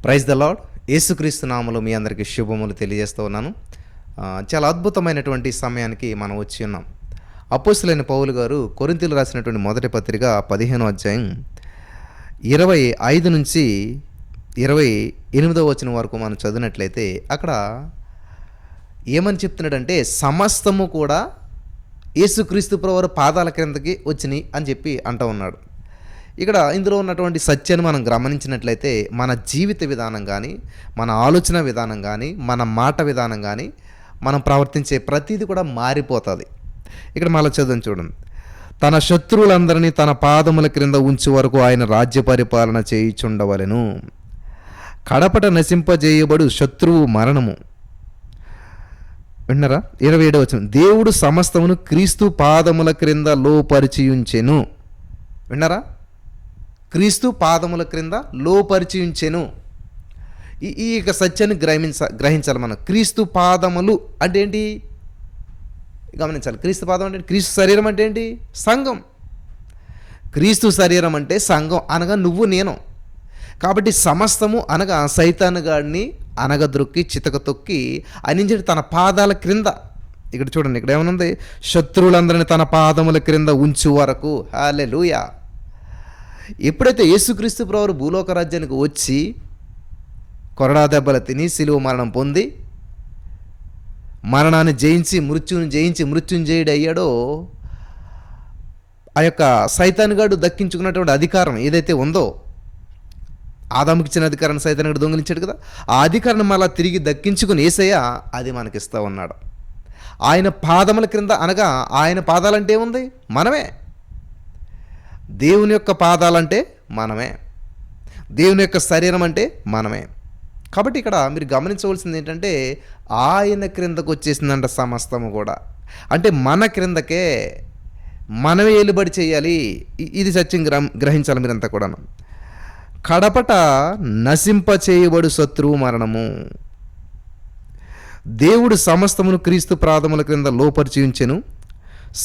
Praise the lord. యేసుక్రీస్తు నామములో మీ అందరికీ శుభములు తెలియజేస్తూ ఉన్నాను. చాలా అద్భుతమైనటువంటి సమయానికి మనం వచ్చి ఉన్నాం. అపోస్తలుడైన పౌలు గారు కొరింథీయులు రాసినటువంటి మొదటి పత్రిక 15వ అధ్యాయం 25 నుంచి 28వ వచనం వరకు మనం చదివినట్లయితే అక్కడ ఏమని చెప్తున్నాడంటే, సమస్తము కూడా యేసుక్రీస్తు ప్రభువారి పాదాల క్రిందకి వచ్చినాయి అని చెప్పి అంటూ ఉన్నాడు. ఇక్కడ ఇందులో ఉన్నటువంటి సత్యాన్ని మనం గమనించినట్లయితే మన జీవిత విధానం కానీ, మన ఆలోచన విధానం కానీ, మన మాట విధానం కానీ, మనం ప్రవర్తించే ప్రతీది కూడా మారిపోతుంది. ఇక్కడ మళ్ళీ చదువుని చూడండి. తన శత్రువులందరినీ తన పాదముల క్రింద ఉంచే వరకు ఆయన రాజ్య పరిపాలన చేయుచుండవలెను. కడపట నశింపజేయబడు శత్రువు మరణము. విన్నారా? 27వ వచనం, దేవుడు సమస్తమును క్రీస్తు పాదముల క్రింద లోపరిచియుంచెను. విన్నారా? క్రీస్తు పాదముల క్రింద లోపరిచియుంచెను. ఈ యొక్క సత్యాన్ని గ్రహించాలి మనం. క్రీస్తు పాదములు అంటే ఏంటి గమనించాలి. క్రీస్తు పాదం అంటే క్రీస్తు శరీరం అంటే ఏంటి? సంఘం. క్రీస్తు శరీరం అంటే సంఘం అనగా నువ్వు నేను. కాబట్టి సమస్తము అనగా సైతాను గాడిని అనగద్రొక్కి చితక తొక్కి అనించడి తన పాదాల క్రింద. ఇక్కడ చూడండి, ఇక్కడ ఏమనుంది? శత్రువులందరినీ తన పాదముల క్రింద ఉంచు వరకు. హల్లెలూయా. ఎప్పుడైతే యేసుక్రీస్తు ప్రభువు భూలోక రాజ్యానికి వచ్చి కొరడా దెబ్బలు తిని శిలువ మరణం పొంది మరణాన్ని జయించి మృత్యుంజయుడు అయ్యాడో, ఆ యొక్క సైతానుగాడు దక్కించుకున్నటువంటి అధికారం ఏదైతే ఉందో, ఆదాముకి ఇచ్చిన అధికారాన్ని సైతానుగాడు దొంగిలించాడు కదా, ఆ అధికారాన్ని మళ్ళా తిరిగి దక్కించుకుని యేసయ్య అది మనకిస్తూ ఉన్నాడు. ఆయన పాదముల క్రింద అనగా ఆయన పాదాలంటే ఏముంది? మనమే. దేవుని యొక్క పాదాలంటే మనమే. దేవుని యొక్క శరీరం అంటే మనమే. కాబట్టి ఇక్కడ మీరు గమనించవలసింది ఏంటంటే, ఆయన క్రిందకు వచ్చేసిందంట సమస్తము కూడా. అంటే మన క్రిందకే మనమే ఏలుబడి చేయాలి. ఇది సత్యం గ్రహించాలి మీరంతా కూడా. కడపట నశింప చేయబడు శత్రువు మరణము. దేవుడు సమస్తమును క్రీస్తు పాదముల క్రింద లోపరిచియుంచెను,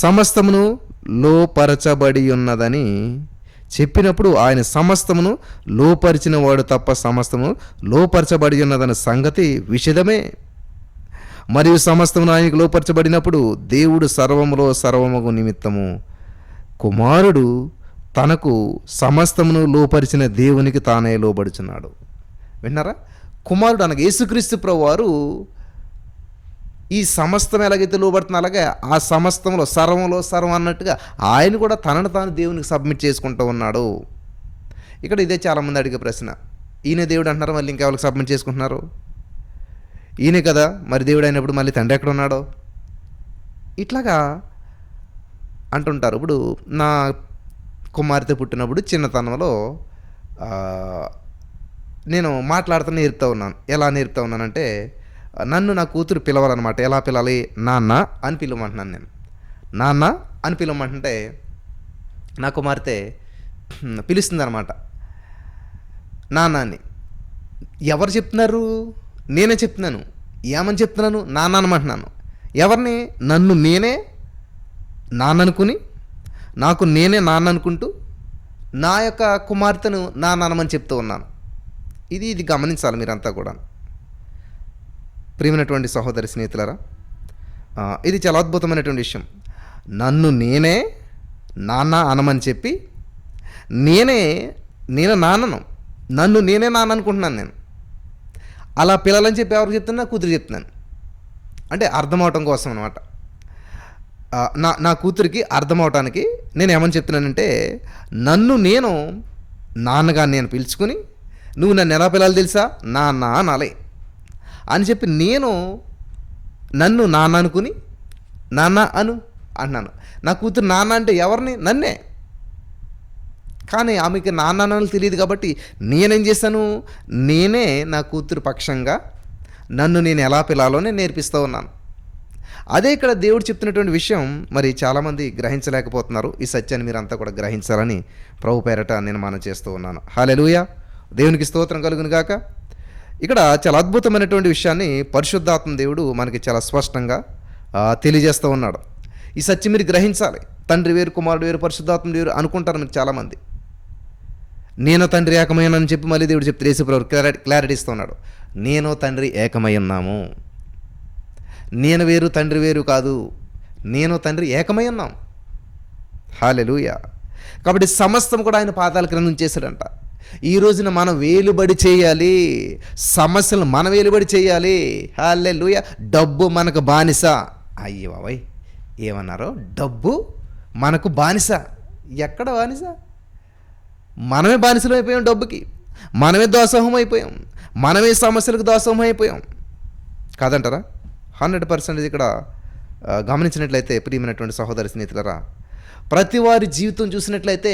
సమస్తమును లోపరచబడి ఉన్నదని చెప్పినప్పుడు ఆయన సమస్తమును లోపరిచిన వాడు తప్ప సమస్తము లోపరచబడి ఉన్నదన్న సంగతి విషదమే. మరియు సమస్తమును ఆయనకు లోపరచబడినప్పుడు దేవుడు సర్వములో సర్వముగు నిమిత్తము కుమారుడు తనకు సమస్తమును లోపరిచిన దేవునికి తానే లోబడుచున్నాడు. విన్నారా? కుమారుడు అనగా యేసుక్రీస్తు ప్రభువారు ఈ సమస్తం ఎలాగైతే లోబడుతున్నా అలాగే ఆ సమస్తంలో సర్వంలో సర్వం అన్నట్టుగా ఆయన కూడా తనను తాను దేవునికి సబ్మిట్ చేసుకుంటూ ఉన్నాడు. ఇక్కడ ఇదే చాలామంది అడిగే ప్రశ్న. ఈయన దేవుడు అంటున్నారు, మళ్ళీ ఇంకెవరికి సబ్మిట్ చేసుకుంటున్నారు? ఈయనే కదా మరి దేవుడు అయినప్పుడు మళ్ళీ తండ్రి ఎక్కడ ఉన్నాడో? ఇట్లాగా అంటుంటారు. ఇప్పుడు నా కుమార్తె పుట్టినప్పుడు చిన్నతనంలో నేను మాట్లాడుతూ నేర్పుతూ ఉన్నాను. ఎలా నేర్పుతూ ఉన్నానంటే, నన్ను నా కూతురు పిలవాలన్నమాట. ఎలా పిలవాలి? నాన్న అని పిలవమంటున్నాను నేను. నాన్న అని పిలవమంటుంటే నా కుమార్తె పిలుస్తుంది అనమాట నాన్న అని. ఎవరు చెప్తున్నారు? నేనే చెప్తున్నాను. ఏమని చెప్తున్నాను? నాన్న అనమంటున్నాను. ఎవరిని? నన్ను నేనే నాన్న అనుకుని, నాకు నేనే నాన్న అనుకుంటూ నా యొక్క కుమార్తెను నాన్న అనమని చెప్తూ ఉన్నాను. ఇది గమనించాలి మీరంతా కూడా. ప్రియమైనటువంటి సహోదరి స్నేహితులారా, ఇది చాలా అద్భుతమైనటువంటి విషయం. నన్ను నేనే నాన్న అనమని చెప్పి నేను నాన్నను, నన్ను నేనే నాన్న అనుకుంటున్నాను నేను. అలా పిల్లలని చెప్పి ఎవరికి చెప్తున్నా? కూతురు చెప్తున్నాను. అంటే అర్థమవటం కోసం అనమాట. నా కూతురికి అర్థమవటానికి నేను ఏమని చెప్తున్నానంటే, నన్ను నేను నాన్నగా నేను పిలుచుకుని, నువ్వు నన్ను ఎలా పిల్లలు తెలుసా? నాన్న అనాలి అని చెప్పి నన్ను నాన్న అనుకుని నాన్న అన్నాను. నా కూతురు నాన్న అంటే ఎవరిని? నన్నే. కానీ ఆమెకి నాన్న అన్నలు తెలియదు కాబట్టి నేనేం చేశాను? నేనే నా కూతురు పక్షంగా నన్ను నేను ఎలా పిలాలో నేను నేర్పిస్తూ ఉన్నాను. అదే ఇక్కడ దేవుడు చెప్తున్నటువంటి విషయం మరి చాలామంది గ్రహించలేకపోతున్నారు. ఈ సత్యాన్ని మీరంతా కూడా గ్రహించాలని ప్రభు పేరట నేను మనవి చేస్తూ ఉన్నాను. హల్లెలూయా. దేవునికి స్తోత్రం కలుగును గాక. ఇక్కడ చాలా అద్భుతమైనటువంటి విషయాన్ని పరిశుద్ధాత్మ దేవుడు మనకి చాలా స్పష్టంగా తెలియజేస్తూ ఉన్నాడు. ఈ సత్యం మీరు గ్రహించాలి. తండ్రి వేరు, కుమారుడు వేరు, పరిశుద్ధాత్మ వేరు అనుకుంటారు మీరు చాలామంది. నేను తండ్రి ఏకమయ్యానని చెప్పి మళ్ళీ దేవుడు చెప్తే యేసుప్రభు క్లారిటీ ఇస్తున్నాడు. నేను తండ్రి ఏకమై ఉన్నాము, నేను వేరు తండ్రి వేరు కాదు, నేను తండ్రి ఏకమై ఉన్నాం. హల్లెలూయా. కాబట్టి సమస్తం కూడా ఆయన పాదాల క్రింద ఉంచేశాడంట. ఈ రోజున మనం వేలుబడి చేయాలి, సమస్యలను మనం వేలుబడి చేయాలి. హల్లెలూయా. డబ్బు మనకు బానిస. అయ్యో బాబాయ్, ఏమన్నారో? డబ్బు మనకు బానిస. ఎక్కడ బానిస? మనమే బానిసలు అయిపోయాం డబ్బుకి, మనమే దోసహం అయిపోయాం, మనమే సమస్యలకు దోసహం అయిపోయాం కాదంటారా? 100% ఇక్కడ గమనించినట్లయితే ప్రియమైనటువంటి సహోదరి స్నేహితులరా, ప్రతి వారి జీవితం చూసినట్లయితే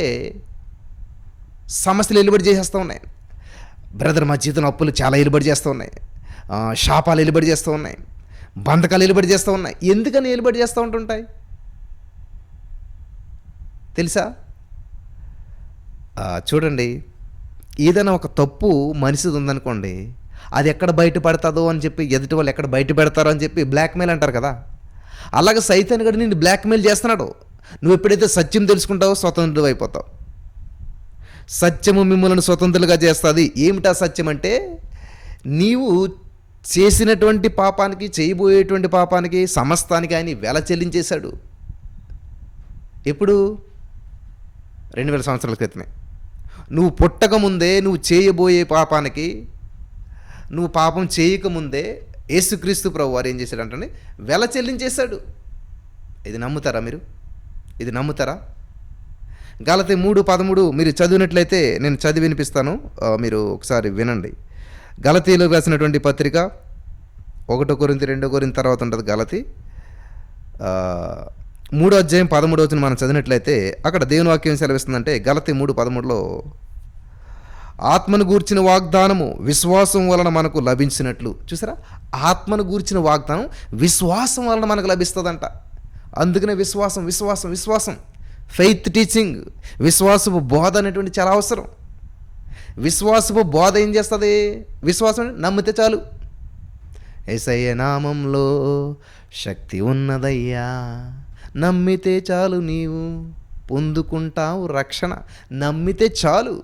సమస్యలు ఎలుబడి చేసేస్తూ ఉన్నాయి. బ్రదర్, మా జీవితంలో అప్పులు చాలా ఎలుబడి చేస్తూ ఉన్నాయి, శాపాలు ఎలుబడి చేస్తూ ఉన్నాయి, బంధకాలు ఎలుబడి చేస్తూ ఉన్నాయి. ఎందుకని ఎలుబడి చేస్తూ ఉంటుంటాయి తెలుసా? చూడండి, ఏదైనా ఒక తప్పు మనిషిది ఉందనుకోండి, అది ఎక్కడ బయటపడుతుందో అని చెప్పి, ఎదుటి వాళ్ళు ఎక్కడ బయట పెడతారో అని చెప్పి బ్లాక్మెయిల్ అంటారు కదా. అలాగే సైతాన్ గడు నిన్ను బ్లాక్మెయిల్ చేస్తున్నాడు. నువ్వు ఎప్పుడైతే సత్యం తెలుసుకుంటావో స్వతంత్రుడు అయిపోతావు. సత్యము మిమ్మల్ని స్వతంత్రులుగా చేస్తుంది. ఏమిటా సత్యం అంటే, నీవు చేసినటువంటి పాపానికి, చేయబోయేటువంటి పాపానికి, సమస్తానికి ఆయన వెల చెల్లించేశాడు. ఎప్పుడు? 2000 సంవత్సరాల క్రితమే. నువ్వు పుట్టకముందే, నువ్వు చేయబోయే పాపానికి, నువ్వు పాపం చేయకముందే యేసుక్రీస్తు ప్రభు వారు ఏం చేశాడంటే వెల చెల్లించేశాడు. ఇది నమ్ముతారా మీరు? ఇది నమ్ముతారా? గలతీ 3:13 మీరు చదివినట్లయితే నేను చదివి వినిపిస్తాను, మీరు ఒకసారి వినండి. గలతీలో రాసినటువంటి పత్రిక 1 కొరింథీ 2 కొరింథీ తర్వాత ఉంటుంది గలతీ 3:13 మనం చదివినట్లయితే అక్కడ దేవుని వాక్యం సెలవిస్తుందంటే, గలతీ 3:13లో ఆత్మను గూర్చిన వాగ్దానము విశ్వాసం వలన మనకు లభించినట్లు. చూసారా? ఆత్మను గూర్చిన వాగ్దానం విశ్వాసం వలన మనకు లభిస్తుందంట. అందుకనే విశ్వాసం విశ్వాసం విశ్వాసం ఫెయిత్ టీచింగ్, విశ్వాసపు బోధ అనేటువంటి చాలా అవసరం. విశ్వాసపు బోధ ఏం చేస్తుంది? విశ్వాసం నమ్మితే చాలు. యేసయ్య నామంలో శక్తి ఉన్నదయ్యా, నమ్మితే చాలు నీవు పొందుకుంటావు రక్షణ. నమ్మితే చాలు.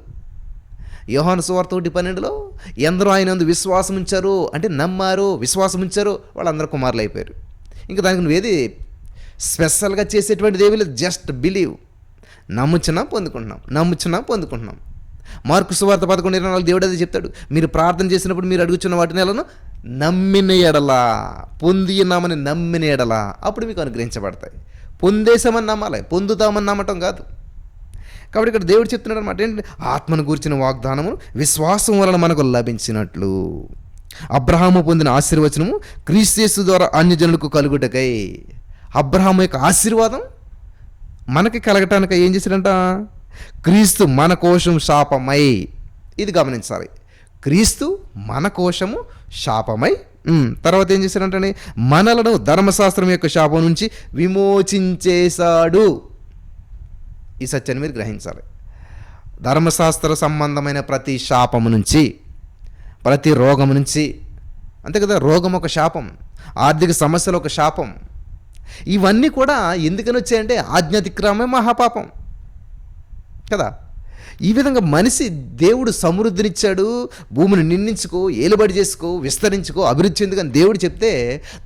యోహాను సువార్త 1:12లో ఎందరో ఆయన యందు విశ్వాసం ఉంచారు అంటే, నమ్మారు, విశ్వాసం ఉంచారు, వాళ్ళందరూ కుమారులు అయిపోయారు. ఇంకా దానికి నువ్వేది స్పెషల్గా చేసేటువంటిది ఏమీ లేదు. Just believe. నమ్ముచున్నాం పొందుకుంటున్నాం, నమ్ముచున్నాం పొందుకుంటున్నాం. మార్కు సువార్త 11:24 దేవుడు అది చెప్తాడు, మీరు ప్రార్థన చేసినప్పుడు మీరు అడుగుచున్న వాటిని ఎలానో నమ్మిన ఎడలా, పొంది ఉన్నామని నమ్మిన ఎడలా అప్పుడు మీకు అనుగ్రహించబడతాయి. పొందేశామని నమ్మాలి, పొందుతామని నమ్మటం కాదు. కాబట్టి ఇక్కడ దేవుడు చెప్తున్నాడు అనమాట, ఏంటంటే ఆత్మను గూర్చిన వాగ్దానము విశ్వాసం వలన మనకు లభించినట్లు. అబ్రహాము పొందిన ఆశీర్వచనము క్రీస్తు యేసు ద్వారా అన్యజనులకు కలుగుటకై. అబ్రహాము యొక్క ఆశీర్వాదం మనకి కలగటానికి ఏం చేశాడంట? క్రీస్తు మన కోశం శాపమై. ఇది గమనించాలి. క్రీస్తు మన కోశము శాపమై. తర్వాత ఏం చేశాడంటే, మనలను ధర్మశాస్త్రం యొక్క శాపం నుంచి విమోచించేశాడు. ఈ సత్యాన్ని మీరు గ్రహించాలి. ధర్మశాస్త్ర సంబంధమైన ప్రతి శాపము నుంచి, ప్రతి రోగము నుంచి, అంతే కదా, రోగం ఒక శాపం, ఆర్థిక సమస్యలు ఒక శాపం. ఇవన్నీ కూడా ఎందుకని వచ్చాయంటే ఆజ్ఞాతిక్రమే మహాపాపం కదా. ఈ విధంగా మనిషి దేవుడు సమృద్ధినిచ్చాడు, భూమిని నిందించుకో, ఏలుబడి చేసుకో, విస్తరించుకో, అభివృద్ధి చెందుకని దేవుడు చెప్తే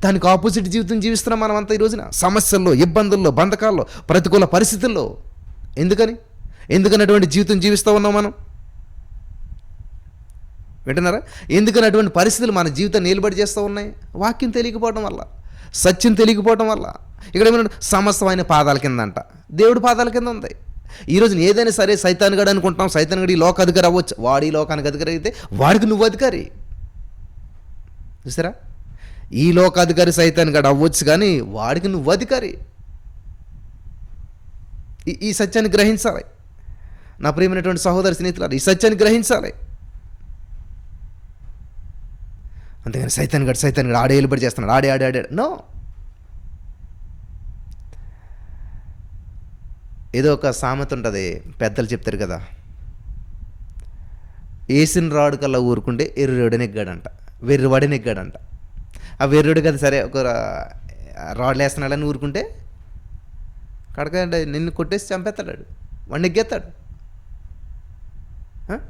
దానికి ఆపోజిట్ జీవితం జీవిస్తున్నాం మనమంతా ఈ రోజున. సమస్యల్లో, ఇబ్బందుల్లో, బంధకాల్లో, ప్రతికూల పరిస్థితుల్లో. ఎందుకని అటువంటి జీవితం జీవిస్తూ ఉన్నాం మనం? వింటున్నారా? ఎందుకని అటువంటి పరిస్థితులు మన జీవితాన్ని నిలబడి చేస్తూ ఉన్నాయి? వాక్యం తెలియకపోవడం వల్ల, సత్యం తెలియకపోవడం వల్ల. ఇక్కడ ఏమన్నా సమస్తం ఆయన పాదాల కింద అంట, దేవుడు పాదాల కింద ఉంది. ఈరోజు ఏదైనా సరే సైతాన్గాడు అనుకుంటాం, సైతాన్గాడు ఈ లోక అధికారి అవ్వచ్చు. వాడు ఈ లోకానికి అధికారి అయితే వాడికి నువ్వు అధికారి. చూసారా? ఈ లోకాధికారి సైతాన్గాడు అవ్వచ్చు, కానీ వాడికి నువ్వు అధికారి. ఈ సత్యాన్ని గ్రహించాలి నా ప్రియమైనటువంటి సహోదరి స్నేహితులారు. ఈ సత్యాన్ని గ్రహించాలి. అంతేగాని సైతాన్గాడు ఆడే ఏలుబడి చేస్తున్నాడు, ఆడే నో. ఏదో ఒక సామెత ఉంటుంది, పెద్దలు చెప్తారు కదా, వేసిన రాడు కల్లా ఊరుకుంటే ఎర్రుడు నెగ్గాడంట, వెర్రివాడే నెగ్గాడంట. ఆ వెర్రుడు కదా సరే ఒక రాడ్లు వేస్తున్నాడని ఊరుకుంటే కడకంటే నిన్ను కొట్టేసి చంపేస్తాడు, వాడు నెగ్గేస్తాడు.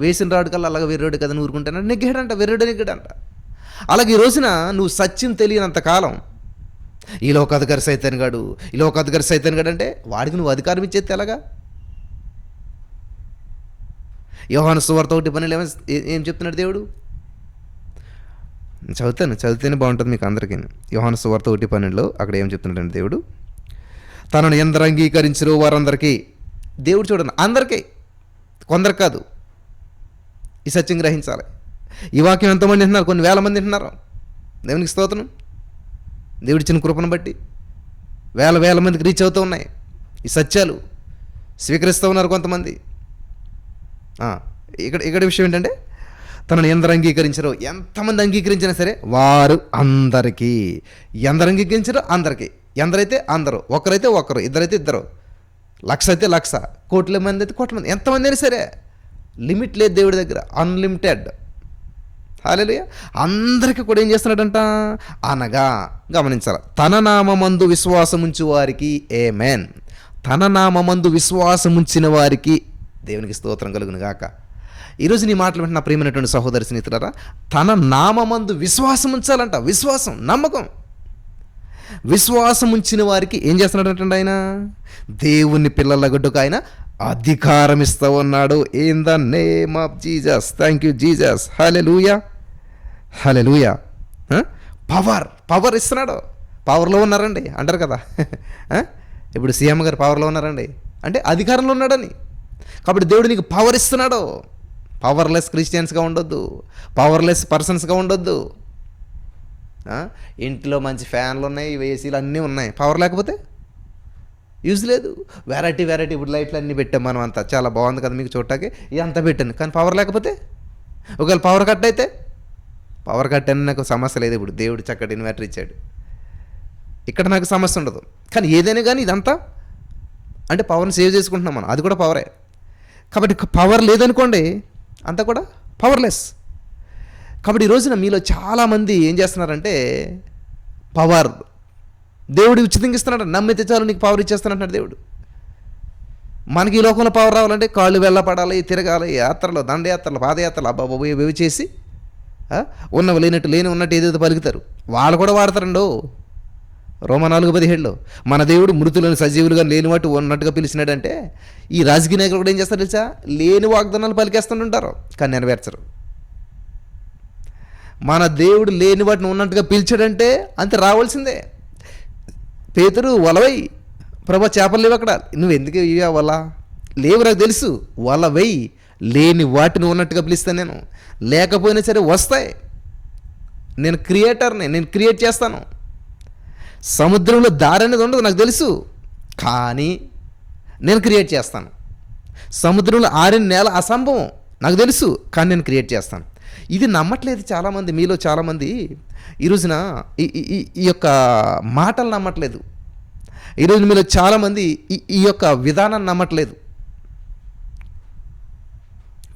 వేసిన రాడు కల్లా అలాగ వెర్రోడు కదా ఊరుకుంటానంట, నెగ్గాడంట, వెర్రోడు నెగ్గాడంట. అలాగే ఈ రోజున నువ్వు సత్యం తెలియనంత కాలం ఈ లోకాధికారి సైతాన్ గాడు, ఈ లోకాధికారి సైతాన్ గాడు అంటే వాడికి నువ్వు అధికారం ఇచ్చేది ఎలాగా? యోహాను సువార్త 1:12 ఏం చెప్తున్నాడు దేవుడు? చదివితేనే బాగుంటుంది మీకు అందరికీ. యోహాను సువార్త 1:12 అక్కడ ఏం చెప్తున్నాడంటే దేవుడు, తనను ఎందరు అంగీకరించరు వారందరికీ, దేవుడు చూడండి అందరికీ, కొందరికి కాదు, ఈ సత్యం గ్రహించాలి. ఈ వాక్యం ఎంతమంది వింటున్నారు? కొన్ని వేల మంది వింటున్నారు. దేవునికి స్తోత్రం. దేవుడిచ్చిన కృపను బట్టి వేల మందికి రీచ్ అవుతూ ఉన్నాయి ఈ సత్యాలు, స్వీకరిస్తూ ఉన్నారు కొంతమంది. ఇక్కడ విషయం ఏంటంటే, తనను ఎందరు అంగీకరించరో, ఎంతమంది అంగీకరించినా సరే వారు అందరికీ, ఎందరు అంగీకరించరో అందరికీ, ఎందరైతే అందరూ, ఒకరైతే ఒకరు, ఇద్దరైతే ఇద్దరు, లక్ష అయితే లక్ష, కోట్ల మంది అయితే కోట్ల మంది, ఎంతమంది అయినా సరే లిమిట్ లేదు దేవుడి దగ్గర, అన్లిమిటెడ్. హల్లెలూయా. అందరికీ కూడా ఏం చేస్తున్నాడంట అనగా, గమనించాలి, తన నామమందు విశ్వాసముంచు వారికి ఆమేన్. తన నామమందు విశ్వాసముంచిన వారికి దేవునికి స్తోత్రం కలుగును గాక. ఈరోజు నీ మాటలు వింటున్న ప్రియమైనటువంటి సహోదరి స్నేహితులారా, తన నామమందు విశ్వాసం ఉంచాలంట. విశ్వాసం, నమ్మకం. విశ్వాసం ఉంచిన వారికి ఏం చేస్తున్నాడంటే ఆయన దేవుని పిల్లల గుడ్డుకు ఆయన అధికారం ఇస్తూ ఉన్నాడు. In the name of Jesus. Thank you Jesus. Hallelujah, hallelujah. Power ఇస్తున్నాడు. పవర్లో ఉన్నారండి అంటారు కదా, ఇప్పుడు సీఎం గారు పవర్లో ఉన్నారండి అంటే అధికారంలో ఉన్నాడని. కాబట్టి దేవుడు నీకు పవర్ ఇస్తున్నాడు. పవర్లెస్ క్రిస్టియన్స్గా ఉండొద్దు, పవర్లెస్ పర్సన్స్గా ఉండొద్దు. ఇంట్లో మంచి ఫ్యాన్లు ఉన్నాయి, ఏసీలు అన్నీ ఉన్నాయి, పవర్ లేకపోతే యూజ్ లేదు. వెరైటీ ఇప్పుడు లైట్లు అన్నీ పెట్టాం మనం, అంతా చాలా బాగుంది కదా మీకు చూడటానికి, ఇదంతా పెట్టాను, కానీ పవర్ లేకపోతే, ఒకవేళ పవర్ కట్ అయితే, పవర్ కట్ అని నాకు సమస్య లేదు. ఇప్పుడు దేవుడు చక్కటి ఇన్వర్టర్ ఇచ్చాడు, ఇక్కడ నాకు సమస్య ఉండదు. కానీ ఏదైనా కానీ ఇదంతా అంటే పవర్ని సేవ్ చేసుకుంటున్నాం మనం, అది కూడా పవరే. కాబట్టి పవర్ లేదనుకోండి, అంతా కూడా పవర్లెస్. కాబట్టి ఈ రోజున మీలో చాలామంది ఏం చేస్తున్నారంటే, పవర్ దేవుడు ఉచితంగా ఇస్తున్నాడు, నమ్మితే చాలు నీకు పవర్ ఇచ్చేస్తానంటున్నాడు దేవుడు. మనకి ఈ లోకంలో పవర్ రావాలంటే కాళ్ళు వెళ్ళపడాలి, తిరగాలి, యాత్రలు, దండయాత్రలు, పాదయాత్రలు, అబ్బాబో ఇవి చేసి ఉన్నవి లేనట్టు, లేని ఉన్నట్టు ఏదేదో పలుకుతారు. వాళ్ళు కూడా వాడతారండో. రోమా 4:17 మన దేవుడు మృతులను సజీవులుగా లేని వాటి ఉన్నట్టుగా పిలిచినాడంటే, ఈ రాజకీయ నాయకులు కూడా ఏం చేస్తారు తెలుసా, లేని వాగ్దానాలు పలికేస్తుంటారు కానీ నెరవేర్చరు. మన దేవుడు లేని వాటిని ఉన్నట్టుగా పిలిచాడంటే అంతే, రావాల్సిందే. పేతురు వలవై, ప్రభా చేపలు లేవు అక్కడ, నువ్వు ఎందుకు ఇవా వల లేవు, నాకు తెలుసు, వల వెయ్యి, లేని వాటిని ఉన్నట్టుగా పిలుస్తాను నేను, లేకపోయినా సరే వస్తాయి. నేను క్రియేటర్ని, నేను క్రియేట్ చేస్తాను. సముద్రంలో దారి అనేది ఉండదు నాకు తెలుసు, కానీ నేను క్రియేట్ చేస్తాను. సముద్రంలో ఆరిన నేల అసంభవం నాకు తెలుసు, కానీ నేను క్రియేట్ చేస్తాను. ఇది నమ్మట్లేదు చాలామంది, మీలో చాలామంది ఈ రోజున ఈ యొక్క మాటలు నమ్మట్లేదు. ఈరోజు మీలో చాలామంది ఈ యొక్క విధానాన్ని నమ్మట్లేదు.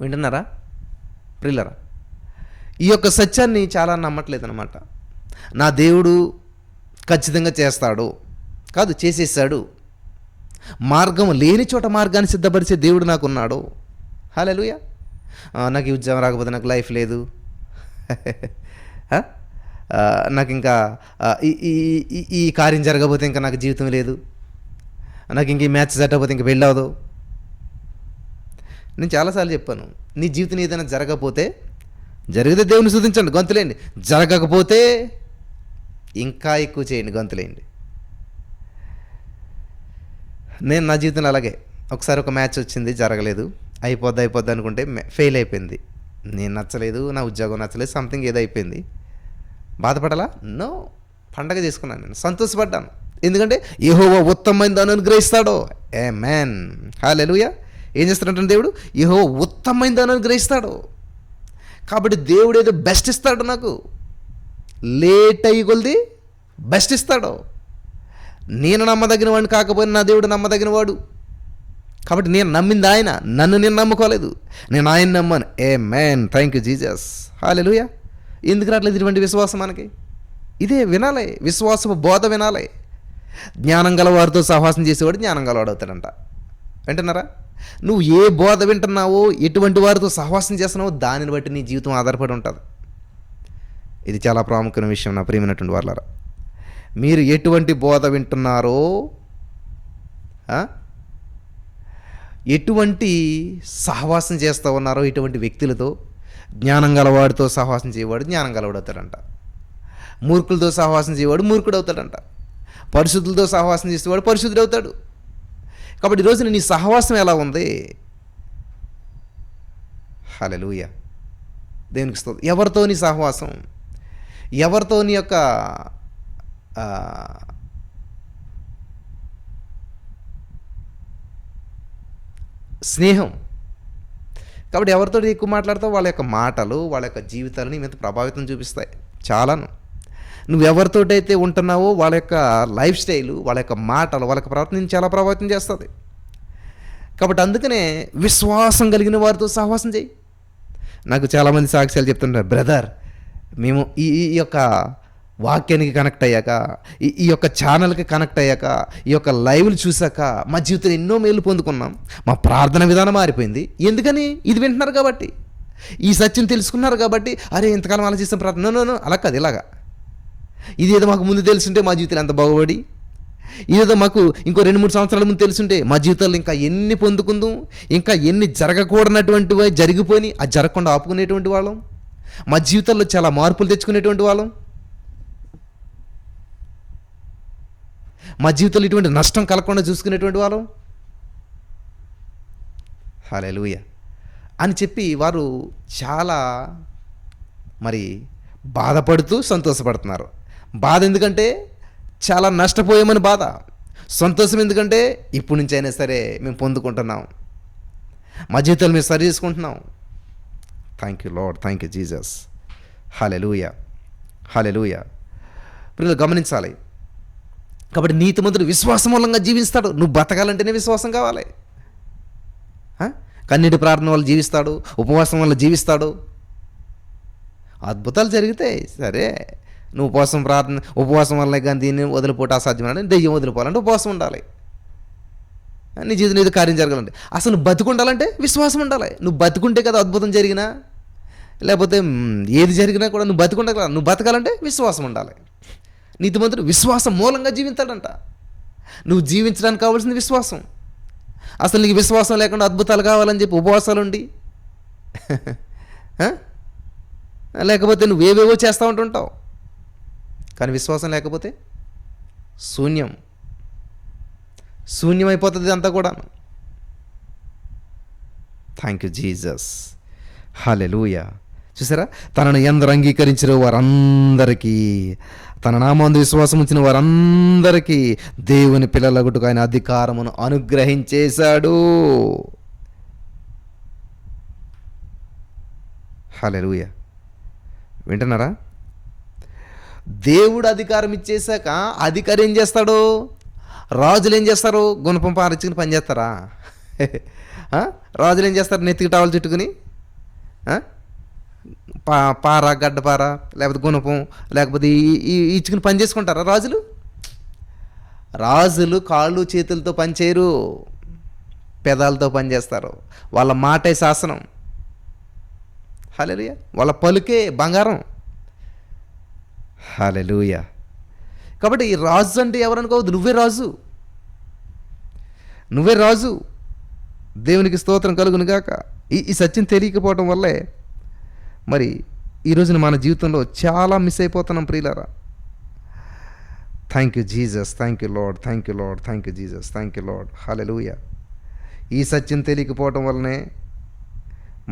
వింటున్నారా ప్రియులరా? ఈ యొక్క సత్యాన్ని చాలా నమ్మట్లేదు అన్నమాట. నా దేవుడు ఖచ్చితంగా చేస్తాడు కాదు, చేసేసాడు. మార్గం లేని చోట మార్గాన్ని సిద్ధపరిచే దేవుడు నాకున్నాడు. హల్లెలూయా. నాకు ఈ ఉద్యోగం రాకపోతే నాకు లైఫ్ లేదు, నాకు ఇంకా ఈ కార్యం జరగకపోతే ఇంకా నాకు జీవితం లేదు, నాకు ఇంక ఈ మ్యాచ్ సెట్ అయిపోతే ఇంక వెళ్ళవదు. నేను చాలాసార్లు చెప్పాను, నీ జీవితం ఏదైనా జరగకపోతే, జరిగితే దేవుని స్తుతించండి, గొంతులేండి. జరగకపోతే ఇంకా ఎక్కువ చేయండి, గొంతులేండి. నేను నా జీవితంలో అలాగే, ఒకసారి ఒక మ్యాచ్ వచ్చింది, జరగలేదు, అయిపోద్ది అనుకుంటే ఫెయిల్ అయిపోయింది. నేను నచ్చలేదు, నా ఉద్యోగం నచ్చలేదు, సంథింగ్ ఏదో అయిపోయింది. బాధపడాలా? నో, పండగ చేసుకున్నాను, నేను సంతోషపడ్డాను. ఎందుకంటే యెహోవా ఉత్తమమైన దాన్ని అనుగ్రహిస్తాడు. ఆమేన్, హల్లెలూయా. ఏం చేస్తాడంటే దేవుడు, యెహోవా ఉత్తమమైన దాన్ని అనుగ్రహిస్తాడు. కాబట్టి దేవుడు ఏదో బెస్ట్ ఇస్తాడు, నాకు లేట్ అయ్యి కొలిది బెస్ట్ ఇస్తాడు. నేను నమ్మదగిన వాడిని కాకపోయినా నా దేవుడు నమ్మదగిన వాడు. కాబట్టి నేను నమ్మింది ఆయన, నన్ను నేను నమ్ముకోలేదు, నేను ఆయన నమ్మాను. ఆమేన్, థ్యాంక్ యూ జీసస్, హల్లెలూయా. ఎందుకు రావట్లేదు ఇటువంటి విశ్వాసం మనకి? ఇదే వినాలి, విశ్వాసపు బోధ వినాలి. జ్ఞానం గలవారితో సహవాసం చేసేవాడు జ్ఞానం గలవాడు అవుతాడంట. వింటున్నారా? నువ్వు ఏ బోధ వింటున్నావో, ఎటువంటి వారితో సహవాసం చేస్తున్నావో దానిని బట్టి నీ జీవితం ఆధారపడి ఉంటుంది. ఇది చాలా ప్రాముఖ్యమైన విషయం నా ప్రియమైనటువంటి వాళ్ళారా. మీరు ఎటువంటి బోధ వింటున్నారో, ఎటువంటి సహవాసం చేస్తూ ఉన్నారో, ఎటువంటి వ్యక్తులతో, జ్ఞానం గలవాడితో సహవాసం చేయవాడు జ్ఞానం గలవాడవుతాడంట, మూర్ఖులతో సహవాసం చేయవాడు మూర్ఖుడు అవుతాడంట, పరిశుద్ధులతో సహవాసం చేసేవాడు పరిశుద్ధుడు అవుతాడు. కాబట్టి ఈరోజు నీ సహవాసం ఎలా ఉంది? హల్లెలూయా, దేవునికి స్తోత్రం. ఎవరితో నీ సహవాసం, ఎవరితో నీ యొక్క స్నేహం. కాబట్టి ఎవరితో ఎక్కువ మాట్లాడతావు వాళ్ళ యొక్క మాటలు, వాళ్ళ యొక్క జీవితాలని మీద ప్రభావితం చూపిస్తాయి చాలాను. నువ్వెవరితోటైతే ఉంటున్నావో వాళ్ళ యొక్క లైఫ్ స్టైలు, వాళ్ళ యొక్క మాటలు, వాళ్ళ యొక్క ప్రవర్తన చాలా ప్రభావితం చేస్తుంది. కాబట్టి అందుకనే విశ్వాసం కలిగిన వారితో సహవాసం చేయి. నాకు చాలామంది సాక్ష్యాలు చెప్తుంటారు, బ్రదర్ మేము ఈ ఈ యొక్క వాక్యానికి కనెక్ట్ అయ్యాక, ఈ యొక్క ఛానల్కి కనెక్ట్ అయ్యాక, ఈ యొక్క లైవ్లు చూశాక మా జీవితంలో ఎన్నో మేలు పొందుకున్నాం, మా ప్రార్థన విధానం మారిపోయింది. ఎందుకని? ఇది వింటున్నారు కాబట్టి, ఈ సత్యం తెలుసుకున్నారు కాబట్టి. అరే ఇంతకాలం అలా చేసిన ప్రార్థన నో అలా కాదు, ఇలాగా. ఇదేదో మాకు ముందు తెలుసుంటే మా జీవితాలు ఎంత బాగుపడి, ఇదేదో మాకు ఇంకో 2-3 సంవత్సరాల ముందు తెలుసుంటే మా జీవితాల్లో ఇంకా ఎన్ని పొందుకుందాం, ఇంకా ఎన్ని జరగకూడనటువంటివి జరిగిపోయి అది జరగకుండా ఆపుకునేటువంటి వాళ్ళం, మా జీవితాల్లో చాలా మార్పులు తెచ్చుకునేటువంటి వాళ్ళం, మా జీవితంలో ఇటువంటి నష్టం కలగకుండా చూసుకునేటువంటి వాళ్ళం. హల్లెలూయా అని చెప్పి వారు చాలా మరి బాధపడుతూ సంతోషపడుతున్నారు. బాధ ఎందుకంటే చాలా నష్టపోయామని బాధ, సంతోషం ఎందుకంటే ఇప్పటి నుంచి అయినా సరే మేము పొందుకుంటున్నాం, మా జీవితాలు మేము సరి చేసుకుంటున్నాం. Thank you Lord, thank you Jesus. Hallelujah, hallelujah. పిల్లలు గమనించాలి. కాబట్టి నీతిమంతుడు విశ్వాసం మూలంగా జీవిస్తాడు. నువ్వు బతకాలంటేనే విశ్వాసం కావాలి. కన్నీటి ప్రార్థన వల్ల జీవిస్తాడు, ఉపవాసం వల్ల జీవిస్తాడు. అద్భుతాలు జరిగితాయి సరే, నువ్వు ఉపవాసం వల్ల కానీ దీన్ని వదిలిపోవటం అసాధ్యమని, దెయ్యం వదిలిపోవాలంటే ఉపవాసం ఉండాలి. నీ జీవితం ఏదో కార్యం జరగాలంటే అసలు నువ్వు బతుకుండాలంటే విశ్వాసం ఉండాలి. నువ్వు బతుకుంటే కదా అద్భుతం జరిగినా, లేకపోతే ఏది జరిగినా కూడా నువ్వు బతుకుంటే కదా. నువ్వు బతకాలంటే విశ్వాసం ఉండాలి. నీతిమంతుడు విశ్వాసం మూలంగా జీవించాడంట. నువ్వు జీవించడానికి కావాల్సింది విశ్వాసం. అసలు నీకు విశ్వాసం లేకుండా అద్భుతాలు కావాలని చెప్పి ఉపవాసాలు ఉండి లేకపోతే నువ్వేవేవో చేస్తూ ఉంటుంటావు, కానీ విశ్వాసం లేకపోతే శూన్యమైపోతుంది అంతా కూడా. Thank you Jesus. హల్లెలూయా. చూసారా, తనను ఎందరు అంగీకరించిన వారందరికీ, తన నామందు విశ్వాసం ఉంచిన వారందరికీ దేవుని పిల్లలగుటకు ఆయన అధికారమును అనుగ్రహించేశాడు. హల్లెలూయా. వింటున్నారా? దేవుడు అధికారం ఇచ్చేశాక అధికారి ఏం చేస్తాడు? రాజులు ఏం చేస్తారు? గుణపం పారించుకుని పని చేస్తారా? రాజులు ఏం చేస్తారు? నెత్తికి టవల్ చుట్టుకుని పార, గడ్డపార, లేకపోతే గుణపం, లేకపోతే ఇచ్చుకుని పని చేసుకుంటారా రాజులు? రాజులు కాళ్ళు చేతులతో పని చేయరు, పెదాలతో పని చేస్తారు. వాళ్ళ మాటే శాసనం. హల్లెలూయా. వాళ్ళ పలుకే బంగారం. హల్లెలూయా. కాబట్టి ఈ రాజు అంటే ఎవరనుకోవద్దు, నువ్వే రాజు. దేవునికి స్తోత్రం కలుగును గాక. ఈ సత్యం తెలియకపోవటం వల్లే మరి ఈ రోజున మన జీవితంలో చాలా మిస్ అయిపోతున్నాం ప్రియులారా. Thank you Jesus, thank you Lord, thank you Lord, thank you Jesus, thank you Lord. Hallelujah. ఈ సత్యం తెలియకపోవటం వల్లనే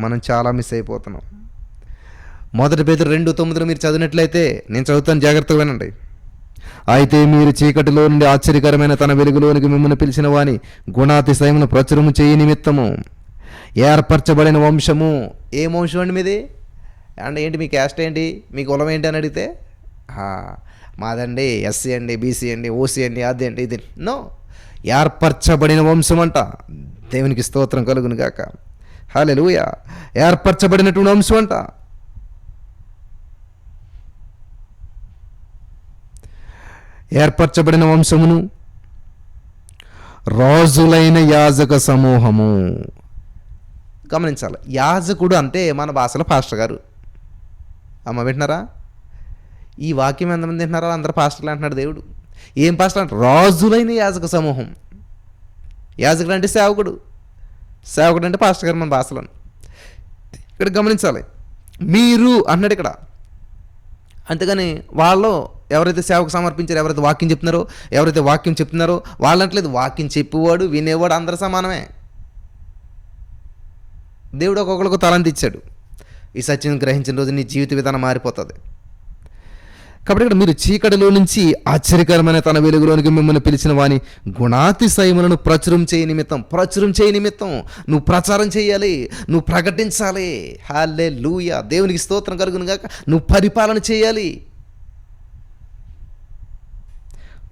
మనం చాలా మిస్ అయిపోతున్నాం. 1 పేతురు 2:9 మీరు చదివినట్లయితే, నేను చదువుతాను, జాగ్రత్తగా వినండి. అయితే మీరు చీకటిలో నుండి ఆశ్చర్యకరమైన తన వెలుగులోనికి మిమ్మల్ని పిలిచిన వాని గుణాతిశయమును ప్రచురము చేయి నిమిత్తము ఏర్పరచబడిన వంశము. ఏ వంశం అండి మీది? అంటే ఏంటి మీ క్యాస్ట్ ఏంటి, మీ కులం ఏంటి అని అడిగితే మాదండి ఎస్సీ అండి, బీసీ అండి, ఓసీ అండి, అది అండి, ఇది. నో, ఏర్పరచబడిన వంశం అంట. దేవునికి స్తోత్రం కలుగును గాక. హల్లెలూయా. ఏర్పరచబడినటువంటి వంశం అంట. ఏర్పరచబడిన వంశమును, రాజులైన యాజక సమూహము. గమనించాలి, యాజకుడు అంటే మన భాషలో పాస్టర్ గారు. అమ్మ వింటున్నారా? ఈ వాక్యం ఎంతమంది వింటున్నారో అందరూ పాస్టర్లు అంటున్నాడు దేవుడు. ఏం పాస్టర్ అంటే రాజులైన యాజక సమూహం. యాజకుడు అంటే సేవకుడు, సేవకుడు అంటే పాస్టర్ గారు మన భాషలో. ఇక్కడ గమనించాలి, మీరు అన్నాడు ఇక్కడ. అంతేగాని వాళ్ళు ఎవరైతే సేవకు సమర్పించారో, ఎవరైతే వాక్యం చెప్తున్నారో, ఎవరైతే వాక్యం చెప్తున్నారో వాళ్ళంటలేదు. వాక్యం చెప్పేవాడు వినేవాడు అందరూ సమానమే. దేవుడు ఒక్కొక్కరికి తలంత ఇచ్చాడు. ఈ సత్యం గ్రహించిన రోజు నీ జీవిత విధానం మారిపోతుంది. కాబట్టి ఇక్కడ మీరు చీకటిలో నుంచి ఆశ్చర్యకరమైన తన వెలుగులోనికి మిమ్మల్ని పిలిచిన వాని గుణాతిశయములను ప్రచురం చేయ నిమిత్తం నువ్వు ప్రచారం చేయాలి, నువ్వు ప్రకటించాలి. హల్లెలూయా, దేవునికి స్తోత్రం కలుగును గాక. నువ్వు పరిపాలన చేయాలి.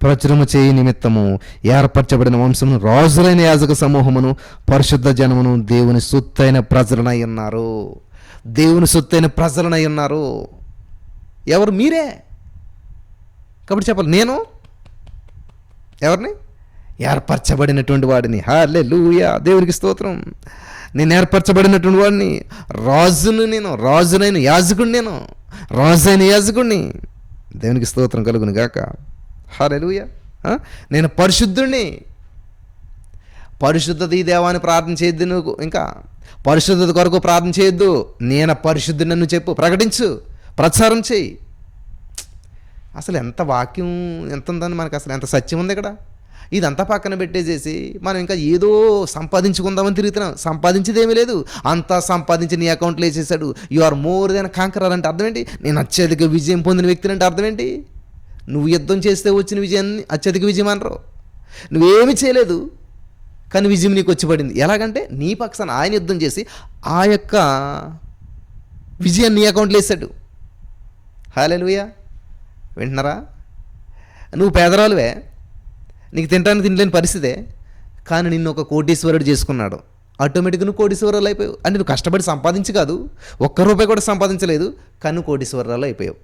ప్రచురము చేయి నిమిత్తము ఏర్పరచబడిన వంశమును, రాజులైన యాజక సమూహమును, పరిశుద్ధ జనమును, దేవుని సొత్తైన ప్రజలనై ఉన్నారు. దేవుని సొత్తైన ప్రజలనై ఉన్నారు. ఎవరు? మీరే. కాబట్టి చెప్పాలి, నేను ఎవరిని? ఏర్పరచబడినటువంటి వాడిని. హల్లెలూయా, దేవునికి స్తోత్రం. నేను ఏర్పరచబడినటువంటి వాడిని, రాజును నేను, రాజునైన యాజకుడిని నేను, రాజైన యాజకుడిని. దేవునికి స్తోత్రం కలుగును గాక. హల్లెలూయా. నేను పరిశుద్ధుడిని. పరిశుద్ధత ఈ దేవాన్ని ప్రార్థన చేయొద్దు. నువ్వు ఇంకా పరిశుద్ధత కొరకు ప్రార్థన చేయొద్దు. నేను పరిశుద్ధుని నన్ను చెప్పు, ప్రకటించు, ప్రచారం చేయి. అసలు ఎంత వాక్యం ఎంత ఉందని మనకు, అసలు ఎంత సత్యం ఉంది ఇక్కడ. ఇదంతా పక్కన పెట్టేసేసి మనం ఇంకా ఏదో సంపాదించుకుందామని తిరుగుతున్నాం. సంపాదించేది ఏమీ లేదు. అంతా సంపాదించి నీ అకౌంట్లో వేసేసాడు. You are more than conqueror అంటే అర్థం ఏంటి? నేను అత్యధిక విజయం పొందిన వ్యక్తిని అంటే అర్థం ఏంటి? నువ్వు యుద్ధం చేస్తే వచ్చిన విజయాన్ని అత్యధిక విజయం అనరు. నువ్వేమీ చేయలేదు కానీ విజయం నీకు వచ్చి పడింది. ఎలాగంటే నీ పక్షాన ఆయన యుద్ధం చేసి ఆ యొక్క విజయాన్ని నీ అకౌంట్లో వేసాడు. హల్లెలూయా, వింటున్నారా? నువ్వు పేదరాలువే, నీకు తినడానికి తినలేని పరిస్థితే, కానీ నిన్ను ఒక కోటీశ్వరుడు చేసుకున్నాడు. ఆటోమేటిక్గా నువ్వు కోటీశ్వరాలు అయిపోయావు. అంటే నువ్వు కష్టపడి సంపాదించి కాదు, ఒక్క రూపాయి కూడా సంపాదించలేదు, కానీ నువ్వు కోటీశ్వరాలు అయిపోయావు.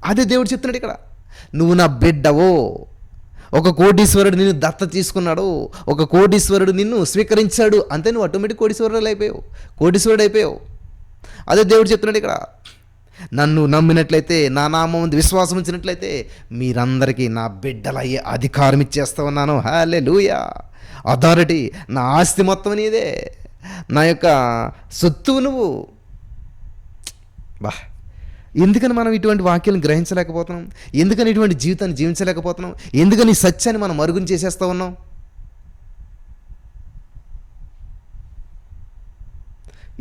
అదే దేవుడు చెప్తున్నాడు ఇక్కడ. నువ్వు నా బిడ్డవో, ఒక కోటీశ్వరుడు నిన్ను దత్త తీసుకున్నాడు, ఒక కోటీశ్వరుడు నిన్ను స్వీకరించాడు, అంతే నువ్వు ఆటోమేటిక్ కోటీశ్వరుడు అయిపోయావు, కోటీశ్వరుడు అయిపోయావు. అదే దేవుడు చెప్తున్నాడు ఇక్కడ. నన్ను నమ్మినట్లయితే, నా నామం విశ్వాసం ఉంచినట్లయితే మీరందరికీ నా బిడ్డలయ్యే అధికారం ఇచ్చేస్తా ఉన్నాను. హల్లెలూయా. అథారిటీ, నా ఆస్తి మొత్తం నీదే, నా యొక్క సొత్తు నువ్వు. బా, ఎందుకని మనం ఇటువంటి వాక్యాలను గ్రహించలేకపోతున్నాం? ఎందుకని ఇటువంటి జీవితాన్ని జీవించలేకపోతున్నాం? ఎందుకని ఈ సత్యాన్ని మనం మరుగున చేసేస్తూ ఉన్నాం?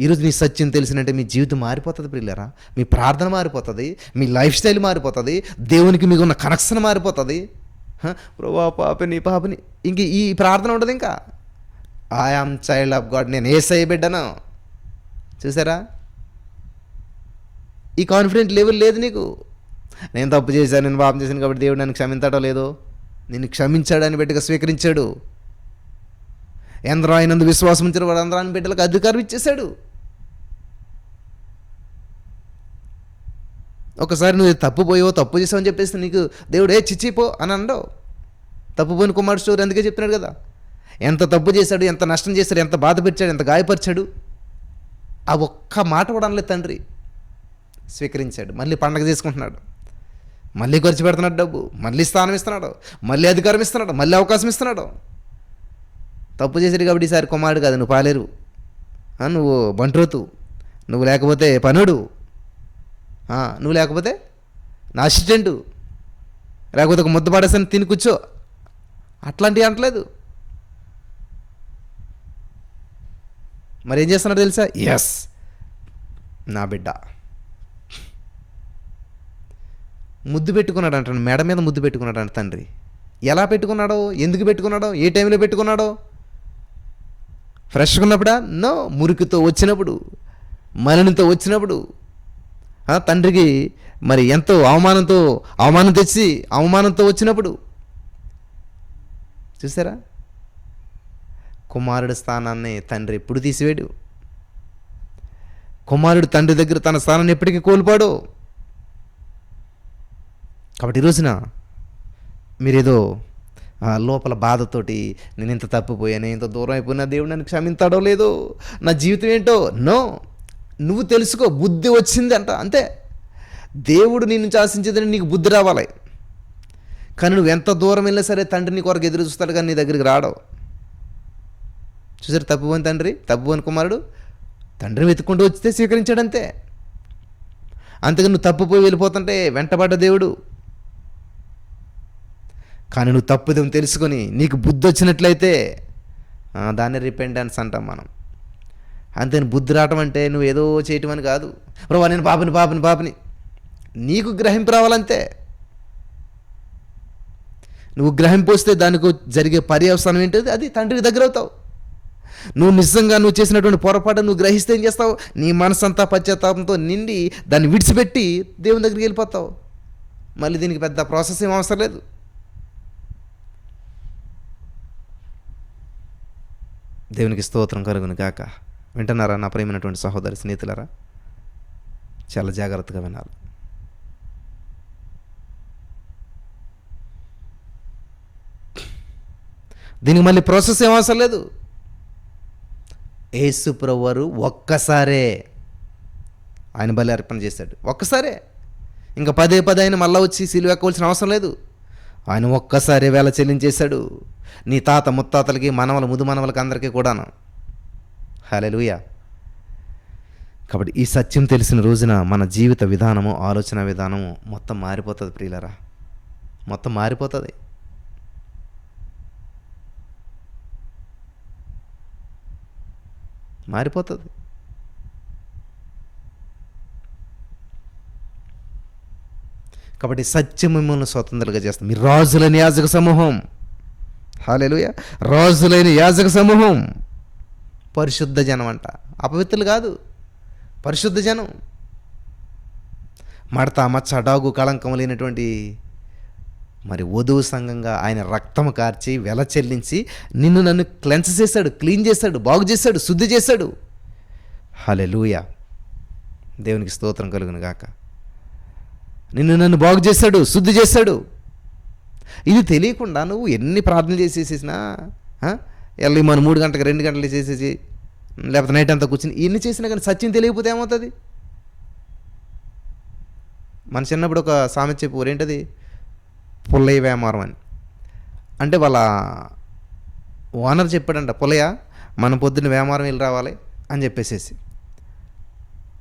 ఈరోజు నీ సత్యం తెలిసినంటే మీ జీవితం మారిపోతుంది ప్రియులారా. మీ ప్రార్థన మారిపోతుంది, మీ లైఫ్ స్టైల్ మారిపోతుంది, దేవునికి మీకు ఉన్న కనెక్షన్ మారిపోతుంది. ప్రభువా పాపని ఇంక ఈ ప్రార్థన ఉండదు. ఇంకా I am child of God, నేను యేసయ్య బిడ్డను. చూసారా? ఈ కాన్ఫిడెంట్ లెవెల్ లేదు నీకు. నేను తప్పు చేశాను, నేను పాపం చేశాను కాబట్టి దేవుడు నన్ను క్షమించడో లేదో. నిన్ను క్షమించాడు అని బిడ్డగా స్వీకరించాడు. ఎందరో ఆయనందు విశ్వాసం ఉంచిన వాడు అందరూ ఆయన బిడ్డలకు అధికారం ఇచ్చేశాడు. ఒకసారి నువ్వు తప్పు చేసావని చెప్పేసి నీకు దేవుడు చిచ్చిపో అని అనడో. తప్పుపోయిన కుమారుడు స్టోరీ అందుకే చెప్తున్నాడు కదా. ఎంత తప్పు చేశాడు, ఎంత నష్టం చేశాడు, ఎంత బాధ పెట్టాడు, ఎంత గాయపరిచాడు. ఆ ఒక్క మాట కూడా అనలేదు తండ్రి. స్వీకరించాడు. మళ్ళీ పండగ చేసుకుంటున్నాడు, మళ్ళీ ఖర్చు పెడుతున్నాడు డబ్బు, మళ్ళీ స్థానం ఇస్తున్నాడు, మళ్ళీ అధికారం ఇస్తున్నాడు, మళ్ళీ అవకాశం ఇస్తున్నాడు. తప్పు చేశాడు కాబట్టి ఈసారి కుమారుడు కాదు, నువ్వు పాలేరు, నువ్వు బంట్రోతు, నువ్వు లేకపోతే పనుడు, నువ్వు లేకపోతే నా అసిస్టెంటు, లేకపోతే ఒక ముద్ద పడేసని తిని కూర్చో, అట్లాంటివి అంటలేదు. మరి ఏం చేస్తున్నాడు తెలుసా? ఎస్, నా బిడ్డ. ముద్దు పెట్టుకున్నాడు అంటాడు, మెడ మీద ముద్దు పెట్టుకున్నాడు అంట తండ్రి. ఎలా పెట్టుకున్నాడో, ఎందుకు పెట్టుకున్నాడో, ఏ టైంలో పెట్టుకున్నాడో? ఫ్రెష్గా ఉన్నప్పుడా? నో, మురికితో వచ్చినప్పుడు, మలినంతో వచ్చినప్పుడు. తండ్రికి మరి ఎంతో అవమానం తెచ్చి అవమానంతో వచ్చినప్పుడు. చూసారా? కుమారుడి స్థానాన్ని తండ్రి ఎప్పుడు తీసివేడు. కుమారుడు తండ్రి దగ్గర తన స్థానాన్ని ఎప్పటికీ కోల్పోడు. కాబట్టి ఈ రోజున మీరేదో లోపల బాధతోటి నేను ఇంత తప్పిపోయాను, ఇంత దూరం అయిపోయినా దేవుడు నన్ను క్షమించాడో లేదో, నా జీవితం ఏంటో. నో, నువ్వు తెలుసుకో, బుద్ధి వచ్చింది అంట, అంతే. దేవుడు నిన్ను శాసించేదని నీకు బుద్ధి రావాలి. కానీ నువ్వు ఎంత దూరం వెళ్ళినా సరే తండ్రి నీ కొరకు ఎదురు చూస్తాడు, కానీ నీ దగ్గరికి రావడం. చూసారు, తప్పిపోయిన తండ్రి, తప్పిపోయిన కుమారుడు తండ్రిని వెతుక్కుంటూ వచ్చితే స్వీకరించాడంతే. అంతగా నువ్వు తప్పిపోయి వెళ్ళిపోతుంటే వెంటబడ్డ దేవుడు. కానీ నువ్వు తప్పుదేమో తెలుసుకొని నీకు బుద్ధి వచ్చినట్లయితే దాన్ని రిపెంటెన్స్ అంటాం మనం. అంతే. బుద్ధి రావటం అంటే నువ్వు ఏదో చేయటం అని కాదు. ప్రభా నేను పాపని నీకు గ్రహింపు రావాలంతే. నువ్వు గ్రహింపు వస్తే దానికి జరిగే పర్యవసానం ఏంటది, అది తండ్రికి దగ్గర అవుతావు. నువ్వు నిజంగా నువ్వు చేసినటువంటి పొరపాటు నువ్వు గ్రహిస్తే ఏం చేస్తావు, నీ మనసంతా పశ్చాత్తాపంతో నిండి దాన్ని విడిచిపెట్టి దేవుని దగ్గరికి వెళ్ళిపోతావు. మళ్ళీ దీనికి పెద్ద ప్రాసెస్ ఏం అవసరం లేదు. దేవునికి స్తోత్రం కలుగును గాక. వింటున్నారా నా ప్రియమైనటువంటి సహోదరి స్నేహితులారా? చాలా జాగ్రత్తగా వినాలి. దీనికి మళ్ళీ ప్రాసెస్ ఏం అవసరం లేదు. యేసు ప్రభువారు ఒక్కసారే ఆయన బలి అర్పణ చేశాడు, ఒక్కసారే. ఇంకా పదే ఆయన మళ్ళీ వచ్చి సిలువ ఎక్కవలసిన అవసరం లేదు. ఆయన ఒక్కసారి వేళ చెల్లించేశాడు. నీ తాత ముత్తాతలకి, మనవల ముదు మనవలకి, అందరికీ కూడాను. హల్లెలూయా. కాబట్టి ఈ సత్యం తెలిసిన రోజున మన జీవిత విధానము, ఆలోచన విధానము మొత్తం మారిపోతుంది ప్రియులరా, మొత్తం మారిపోతుంది. మారిపోతుంది. కాబట్టి సత్యం మిమ్మల్ని స్వతంత్రంగా చేస్తుంది. మీరు రాజులైన యాజక సమూహం. హల్లెలూయా. రాజులైన యాజక సమూహం, పరిశుద్ధ జనం అంట. అపవిత్రులు కాదు, పరిశుద్ధ జనం. మడత మచ్చ డాగు కళంకం లేనటువంటి మరి వధువు సంఘంగా ఆయన రక్తము కార్చి వెల చెల్లించి నిన్ను నన్ను క్లెన్స్ చేశాడు, క్లీన్ చేశాడు, బాగు చేశాడు, శుద్ధి చేశాడు. హల్లెలూయా. దేవునికి స్తోత్రం కలుగును గాక. నిన్ను నన్ను బాగు చేశాడు, శుద్ధి చేశాడు. ఇది తెలియకుండా నువ్వు ఎన్ని ప్రార్థనలు చేసేసేసినా, వెళ్ళి మనం 3 గంటలకు 2 గంటలు చేసేసి, లేకపోతే నైట్ అంతా కూర్చుని ఇన్ని చేసినా కానీ సత్యం తెలియకపోతే ఏమవుతుంది? మన చిన్నప్పుడు ఒక సామెత చెప్పు, ఏంటది, పుల్లయ్య వ్యామారం అని. అంటే వాళ్ళ ఓనర్ చెప్పాడంట, పుల్లయ్య మనం పొద్దున్న వ్యామారం వెళ్ళి రావాలి అని చెప్పేసేసి.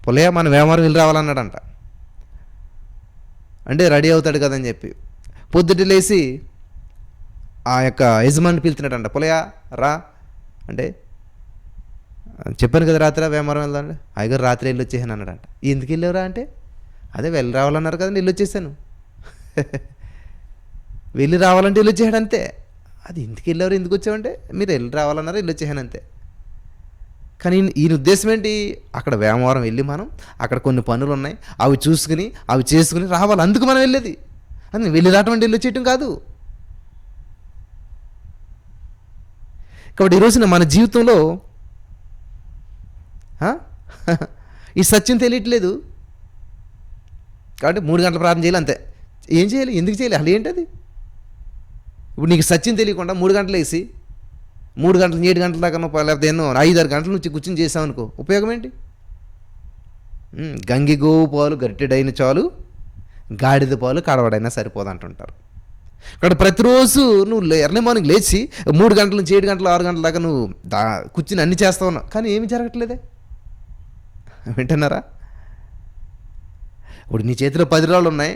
పుల్లయ్య మనం వ్యామారం వెళ్ళి రావాలన్నాడంట. అంటే రెడీ అవుతాడు కదని చెప్పి పొద్దుట లేచి ఆ యొక్క యజమాని పిలుతున్నాడంట, పుల్లయ్య రా అంటే. చెప్పాను కదా రాత్రి వ్యామారం వెళ్దాండి. అయ్యగారు రాత్రి వెళ్ళి వచ్చేసాను అన్నాడంట. ఎందుకు వెళ్ళావురా అంటే, అదే వెళ్ళి రావాలన్నారు కదండి, వెళ్ళి వచ్చేసాను. వెళ్ళి రావాలంటే వెళ్ళి వచ్చేసాడు అంతే. అది ఎందుకు వెళ్ళారు, ఎందుకు వచ్చామంటే, మీరు వెళ్ళి రావాలన్నారు, వెళ్ళి వచ్చేసాను అంతే. కానీ ఈయన ఉద్దేశం ఏంటి, అక్కడ వేమవరం వెళ్ళి మనం అక్కడ కొన్ని పనులు ఉన్నాయి, అవి చూసుకుని అవి చేసుకుని రావాలి, అందుకు మనం వెళ్ళేది. అది వెళ్ళి రావటం అంటే వెళ్ళి వచ్చేయటం కాదు. కాబట్టి ఈరోజున మన జీవితంలో ఈ సత్యం తెలియట్లేదు. కాబట్టి 3 గంటల ప్రార్థన చేయాలి అంతే. ఏం చేయాలి, ఎందుకు చేయాలి, అసలు ఏంటది? ఇప్పుడు నీకు సత్యం తెలియకుండా 3 గంటలు వేసి 3 గంటలు 7 గంటల దాకా లేకపోతే ఎన్నో 5-6 గంటల నుంచి కూర్చొని చేసామనుకో, ఉపయోగం ఏంటి? గంగిగోవు పాలు గరిటెడైన చాలు, గాడిద పాలు కడవడైనా సరిపోదు అంటుంటారు. ఇక్కడ ప్రతిరోజు నువ్వు ఎర్లీ మార్నింగ్ లేచి 3 గంటల నుంచి 7 గంటలు 6 గంటల దాకా నువ్వు కూర్చుని అన్నీ చేస్తా ఉన్నావు, కానీ ఏమి జరగట్లేదే. వింటున్నారా? ఇప్పుడు నీ చేతిలో 10 రాళ్ళు ఉన్నాయి,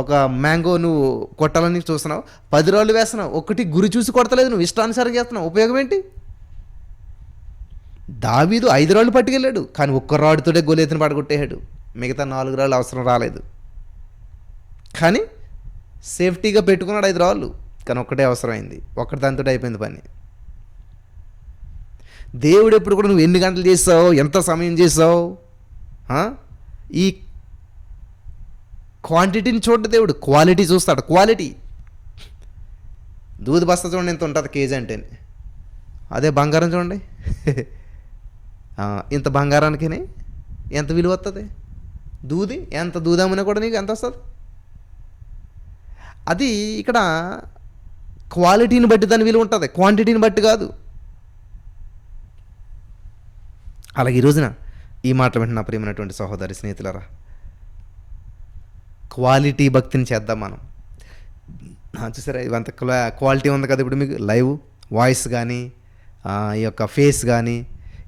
ఒక మ్యాంగో నువ్వు కొట్టాలని చూస్తున్నావు, 10 రాళ్ళు వేస్తున్నావు, ఒకటి గురి చూసి కొడతలేదు, నువ్వు ఇష్టానుసారం చేస్తున్నావు, ఉపయోగం ఏంటి? దావీదు 5 రాళ్ళు పట్టుకెళ్ళాడు, కానీ ఒక్క రాడుతోటే గొలియతను పడగొట్టేశాడు, మిగతా 4 రాళ్ళు అవసరం రాలేదు. కానీ సేఫ్టీగా పెట్టుకున్నాడు 5 రాళ్ళు, కానీ ఒక్కటే అవసరమైంది, ఒక్కటి దాంతో అయిపోయింది పని. దేవుడు ఎప్పుడు కూడా నువ్వు ఎన్ని గంటలు చేస్తావు, ఎంత సమయం చేస్తావు, ఈ క్వాంటిటీని చూడ దేవుడు, క్వాలిటీ చూస్తాడు. క్వాలిటీ. దూది బస్తా చూడండి ఎంత ఉంటుంది కేజీ అంటే, అదే బంగారం చూడండి ఇంత బంగారానికి ఎంత విలువ వస్తుంది? దూది ఎంత దూదామని కూడా నీకు ఎంత వస్తుంది? అది ఇక్కడ క్వాలిటీని బట్టి దాని విలువ ఉంటుంది, క్వాంటిటీని బట్టి కాదు. అలాగే ఈ రోజున ఈ మాటలు వింటున్న ప్రియమైనటువంటి సహోదరి స్నేహితులారా, క్వాలిటీ భక్తిని చేద్దాం మనం. చూసారా ఇవంత క్వాలిటీ ఉంది కదా ఇప్పుడు మీకు, లైవ్ వాయిస్ కానీ ఈ యొక్క ఫేస్ కానీ,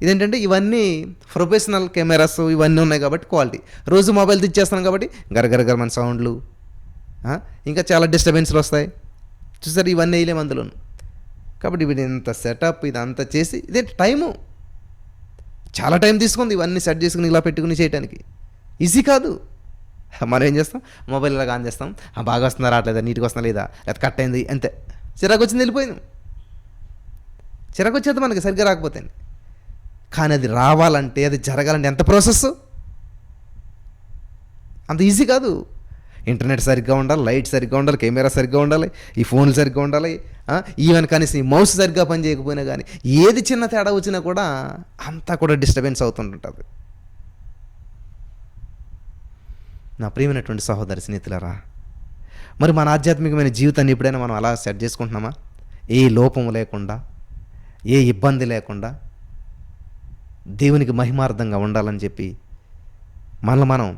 ఇదేంటంటే ఇవన్నీ ప్రొఫెషనల్ కెమెరాస్ ఇవన్నీ ఉన్నాయి కాబట్టి క్వాలిటీ. రోజు మొబైల్ తెచ్చేస్తున్నాం కాబట్టి గరగరగర మన సౌండ్లు, ఇంకా చాలా డిస్టర్బెన్స్లు వస్తాయి. చూసారు ఇవన్నీ వేయలేము అందులోను. కాబట్టి వీటి ఇంత సెటప్ ఇదంతా చేసి ఇదే టైము, చాలా టైం తీసుకుంది ఇవన్నీ సెట్ చేసుకుని ఇలా పెట్టుకుని చేయడానికి. ఈజీ కాదు. మనం ఏం చేస్తాం, మొబైల్ ఇలాగ ఆన్ చేస్తాం, బాగా వస్తుందా రావట్లేదా, నీట్గా వస్తుందా లేదా, లేదా కట్ అయింది, అంతే, చిరాకు వచ్చింది వెళ్ళిపోయింది. చిరాకు వచ్చేది మనకి సరిగ్గా రాకపోతే. కానీ అది రావాలంటే, అది జరగాలంటే ఎంత ప్రాసెస్, అంత ఈజీ కాదు. ఇంటర్నెట్ సరిగ్గా ఉండాలి, లైట్ సరిగ్గా ఉండాలి, కెమెరా సరిగ్గా ఉండాలి, ఈ ఫోన్లు సరిగ్గా ఉండాలి, ఈవెన్ కనీసం ఈ మౌస్ సరిగ్గా పని చేయకపోయినా కానీ ఏది చిన్న తేడా వచ్చినా కూడా అంతా కూడా డిస్టర్బెన్స్ అవుతుంటుంది. నా ప్రియమైనటువంటి సహోదరి స్నేహితులారా, మరి మన ఆధ్యాత్మికమైన జీవితాన్ని ఎప్పుడైనా మనం అలా సెట్ చేసుకుంటున్నామా? ఏ లోపం లేకుండా, ఏ ఇబ్బంది లేకుండా దేవునికి మహిమార్థంగా ఉండాలని చెప్పి మనల్ని మనం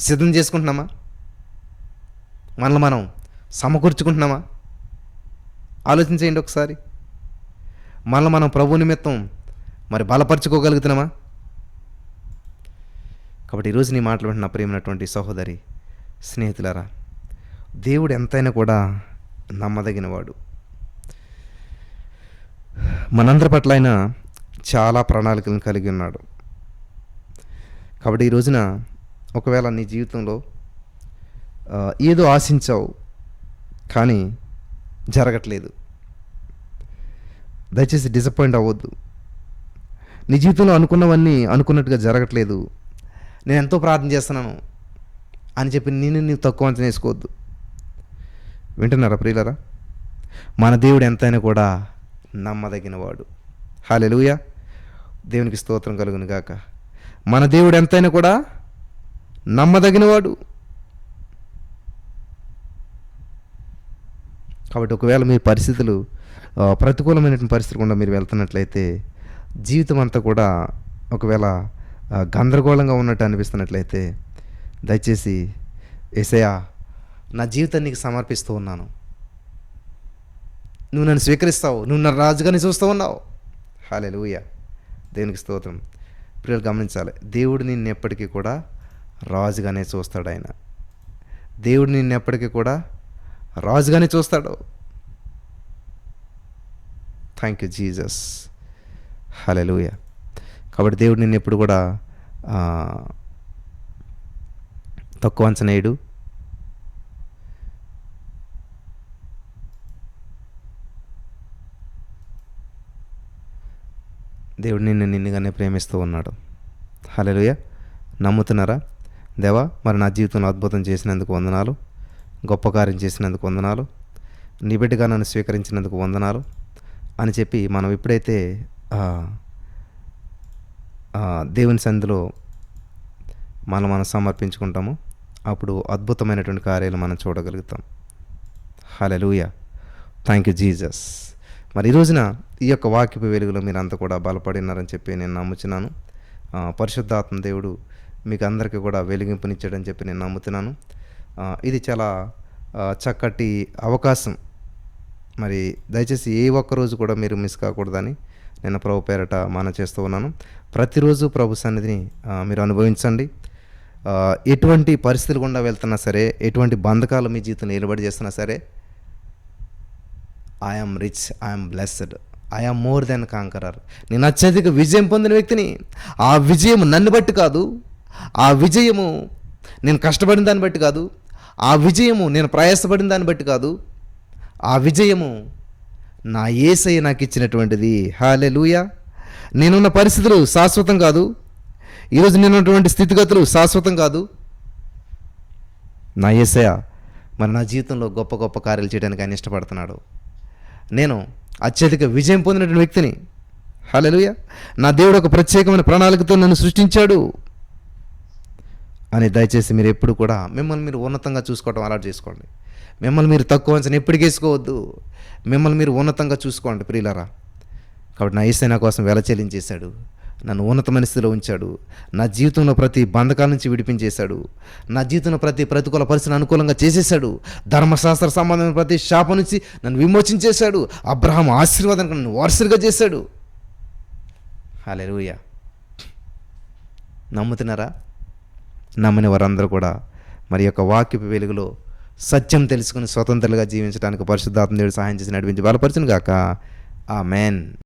సిద్ధం చేసుకుంటున్నామా? మనల్ని మనం సమకూర్చుకుంటున్నామా? ఆలోచించేయండి ఒకసారి. మనల్ని మనం ప్రభు నిమిత్తం మరి బలపరుచుకోగలుగుతున్నామా? కాబట్టి ఈరోజు నీ మాటలు వింటున్న ప్రియమైనటువంటి సహోదరి స్నేహితులారా, దేవుడు ఎంతైనా కూడా నమ్మదగినవాడు. మనందరి పట్ల ఆయన చాలా ప్రణాళికలను కలిగి ఉన్నాడు. కాబట్టి ఈ రోజున ఒకవేళ నీ జీవితంలో ఏదో ఆశించావు కానీ జరగట్లేదు, దయచేసి డిసప్పాయింట్ అవ్వద్దు. నీ జీవితంలో అనుకున్నవన్నీ అనుకున్నట్టుగా జరగట్లేదు, నేను ఎంతో ప్రార్థన చేస్తున్నాను అని చెప్పి నీవు తక్కువ అంచనా వేసుకోవద్దు. వింటున్నారా ప్రియులారా? మన దేవుడు ఎంతైనా కూడా నమ్మదగినవాడు. హల్లెలూయా, దేవునికి స్తోత్రం కలుగును గాక. మన దేవుడు ఎంతైనా కూడా నమ్మదగినవాడు. కాబట్టి ఒకవేళ మీ పరిస్థితులు ప్రతికూలమైనటువంటి పరిస్థితులు కూడా మీరు వెళ్తున్నట్లయితే, జీవితం అంతా కూడా ఒకవేళ గందరగోళంగా ఉన్నట్టు అనిపిస్తున్నట్లయితే, దయచేసి యేసయ్యా నా జీవితాన్ని నీకు సమర్పిస్తూ ఉన్నాను, నువ్వు నన్ను స్వీకరిస్తావు, నువ్వు నా రాజుగాని చూస్తూ ఉన్నావు. హల్లెలూయా, దేవునికి స్తోత్రం. ప్రియులు గమనించాలి, దేవుడు నిన్ను ఎప్పటికీ కూడా రాజుగానే చూస్తాడు. ఆయన దేవుడు నిన్ను ఎప్పటికీ కూడా రాజుగానే చూస్తాడు. Thank you Jesus. హల్లెలూయా. కాబట్టి దేవుడు నిన్ను ఎప్పుడు కూడా తక్కువ అంచనా వేయడు. దేవుడు నిన్నుగానే ప్రేమిస్తూ ఉన్నాడు. హల్లెలూయా. నమ్ముతున్నారా? దేవా, మరి నా జీవితంలో అద్భుతం చేసినందుకు వందనాలు, గొప్ప కార్యం చేసినందుకు వందనాలు, నీ బిడ్డగా నన్ను స్వీకరించినందుకు వందనాలు అని చెప్పి మనం ఎప్పుడైతే దేవుని సన్నిధిలో మనం సమర్పించుకుంటామో అప్పుడు అద్భుతమైనటువంటి కార్యాలు మనం చూడగలుగుతాం. హల్లెలూయా. Thank you Jesus. మరి ఈ రోజున ఈ యొక్క వాక్యపు వెలుగులో మీరు అంతా కూడా బలపడినారని చెప్పి నేను నమ్ముతున్నాను. పరిశుద్ధాత్మ దేవుడు మీకు అందరికీ కూడా వెలిగింపునిచ్చాడని చెప్పి నేను నమ్ముతున్నాను. ఇది చాలా చక్కటి అవకాశం. మరి దయచేసి ఏ ఒక్కరోజు కూడా మీరు మిస్ కాకూడదని నేను ప్రభు పేరట మనం చేస్తూ ఉన్నాను. ప్రతిరోజు ప్రభు సన్నిధిని మీరు అనుభవించండి. ఎటువంటి పరిస్థితులు గుండా వెళ్తున్నా సరే, ఎటువంటి బంధకాలు మీ జీవితంలో నిలబడి చేస్తున్నా సరే, I'm rich, I'm blessed, I'm more than conqueror. నేను అత్యధిక విజయం పొందిన వ్యక్తిని. ఆ విజయం నన్ను బట్టి కాదు, ఆ విజయము నేను కష్టపడిన దాన్ని బట్టి కాదు, ఆ విజయము నేను ప్రయాసపడిన దాన్ని బట్టి కాదు, ఆ విజయము నా యేసయ్య నాకు ఇచ్చినటువంటిది. హల్లెలూయా. నేనున్న పరిస్థితులు శాశ్వతం కాదు, ఈరోజు నేనున్నటువంటి స్థితిగతులు శాశ్వతం కాదు. నా యేసయ్య మరి నా జీవితంలో గొప్ప గొప్ప కార్యాలు చేయడానికి ఆయన ఇష్టపడుతున్నాడు. నేను అత్యధిక విజయం పొందినటువంటి వ్యక్తిని. హల్లెలూయా. నా దేవుడు ఒక ప్రత్యేకమైన ప్రణాళికతో నన్ను సృష్టించాడు అని దయచేసి మీరు ఎప్పుడు కూడా మిమ్మల్ని మీరు ఉన్నతంగా చూసుకోవడం అలవాటు చేసుకోండి. మిమ్మల్ని మీరు తక్కువ అంచనా ఎప్పటికీ వేసుకోవద్దు. మిమ్మల్ని మీరు ఉన్నతంగా చూసుకోండి ప్రియులారా. కాబట్టి నా యేసయ్య నా కోసం వెల చెల్లించేశాడు, నన్ను ఉన్నతమైన స్థితిలో ఉంచాడు, నా జీవితంలో ప్రతి బంధకాల నుంచి విడిపించేశాడు, నా జీవితంలో ప్రతి ప్రతికూల పరిస్థితిని అనుకూలంగా చేసేశాడు, ధర్మశాస్త్ర సంబంధమైన ప్రతి శాపం నుంచి నన్ను విమోచించేశాడు, అబ్రహాం ఆశీర్వాదానికి నన్ను వారసుడిగా చేశాడు. హల్లెలూయా. నమ్ముతున్నారా? నమ్మని వారందరూ కూడా మరి యొక్క వాక్యపు వెలుగులో సత్యం తెలుసుకుని స్వతంత్రులుగా జీవించడానికి పరిశుద్ధాత్మ దేవుడు సహాయం చేసి నడిపించి బలపరచును గాక. ఆమేన్.